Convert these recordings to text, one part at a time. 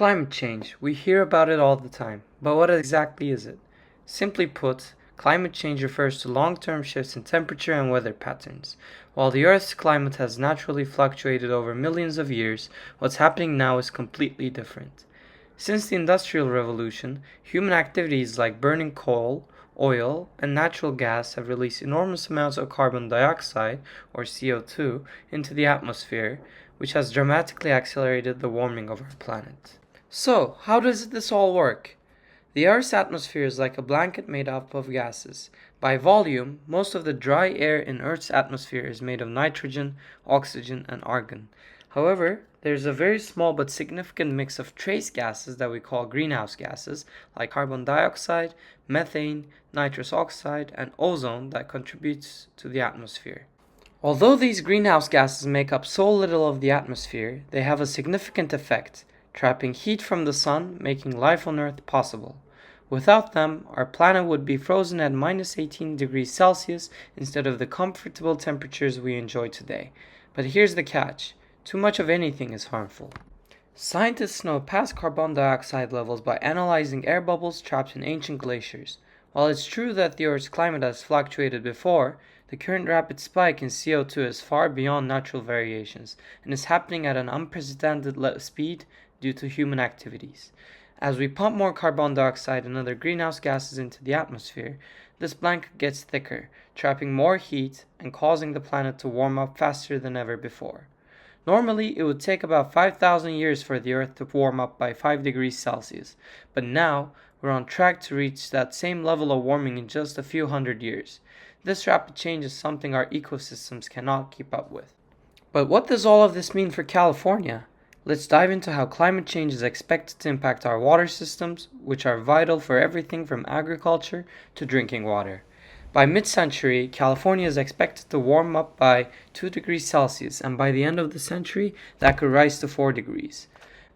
Climate change. We hear about it all the time, but what exactly is it? Simply put, climate change refers to long-term shifts in temperature and weather patterns. While the Earth's climate has naturally fluctuated over millions of years, what's happening now is completely different. Since the Industrial Revolution, human activities like burning coal, oil, and natural gas have released enormous amounts of carbon dioxide, or CO2, into the atmosphere, which has dramatically accelerated the warming of our planet. So, how does this all work? The Earth's atmosphere is like a blanket made up of gases. By volume, most of the dry air in Earth's atmosphere is made of nitrogen, oxygen, and argon. However, there's a very small but significant mix of trace gases that we call greenhouse gases, like carbon dioxide, methane, nitrous oxide, and ozone that contributes to the atmosphere. Although these greenhouse gases make up so little of the atmosphere, they have a significant effect, trapping heat from the sun, making life on Earth possible. Without them, our planet would be frozen at minus 18 degrees Celsius instead of the comfortable temperatures we enjoy today. But here's the catch: too much of anything is harmful. Scientists know past carbon dioxide levels by analyzing air bubbles trapped in ancient glaciers. While it's true that the Earth's climate has fluctuated before, the current rapid spike in CO2 is far beyond natural variations and is happening at an unprecedented speed due to human activities. As we pump more carbon dioxide and other greenhouse gases into the atmosphere, this blanket gets thicker, trapping more heat and causing the planet to warm up faster than ever before. Normally, it would take about 5,000 years for the Earth to warm up by 5 degrees Celsius, but now we're on track to reach that same level of warming in just a few hundred years. This rapid change is something our ecosystems cannot keep up with. But what does all of this mean for California? Let's dive into how climate change is expected to impact our water systems, which are vital for everything from agriculture to drinking water. By mid-century, California is expected to warm up by 2 degrees Celsius, and by the end of the century, that could rise to 4 degrees.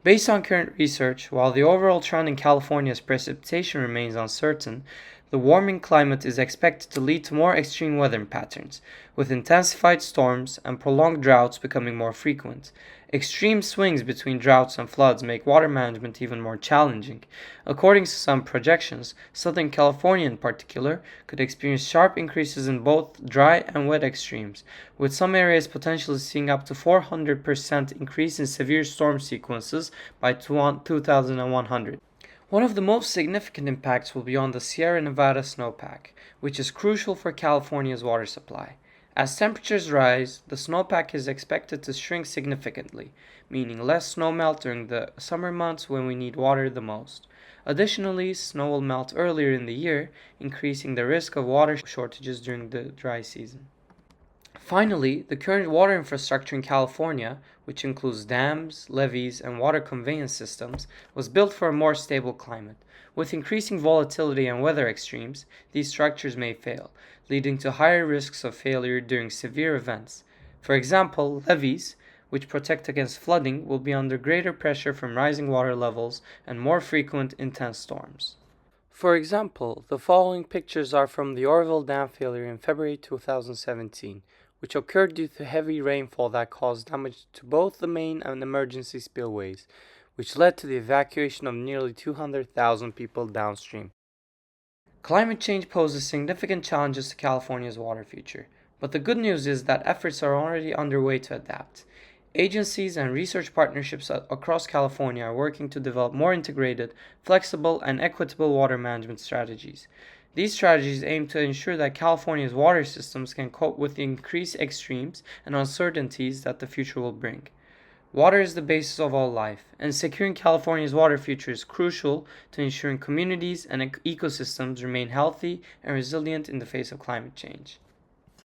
Based on current research, while the overall trend in California's precipitation remains uncertain, the warming climate is expected to lead to more extreme weather patterns, with intensified storms and prolonged droughts becoming more frequent. Extreme swings between droughts and floods make water management even more challenging. According to some projections, Southern California in particular could experience sharp increases in both dry and wet extremes, with some areas potentially seeing up to 400% increase in severe storm sequences by 2100. One of the most significant impacts will be on the Sierra Nevada snowpack, which is crucial for California's water supply. As temperatures rise, the snowpack is expected to shrink significantly, meaning less snowmelt during the summer months when we need water the most. Additionally, snow will melt earlier in the year, increasing the risk of water shortages during the dry season. Finally, the current water infrastructure in California, which includes dams, levees, and water conveyance systems, was built for a more stable climate. With increasing volatility and weather extremes, these structures may fail, leading to higher risks of failure during severe events. For example, levees, which protect against flooding, will be under greater pressure from rising water levels and more frequent intense storms. For example, the following pictures are from the Oroville Dam failure in February 2017, which occurred due to heavy rainfall that caused damage to both the main and emergency spillways, which led to the evacuation of nearly 200,000 people downstream. Climate change poses significant challenges to California's water future, but the good news is that efforts are already underway to adapt. Agencies and research partnerships across California are working to develop more integrated, flexible, and equitable water management strategies. These strategies aim to ensure that California's water systems can cope with the increased extremes and uncertainties that the future will bring. Water is the basis of all life, and securing California's water future is crucial to ensuring communities and ecosystems remain healthy and resilient in the face of climate change.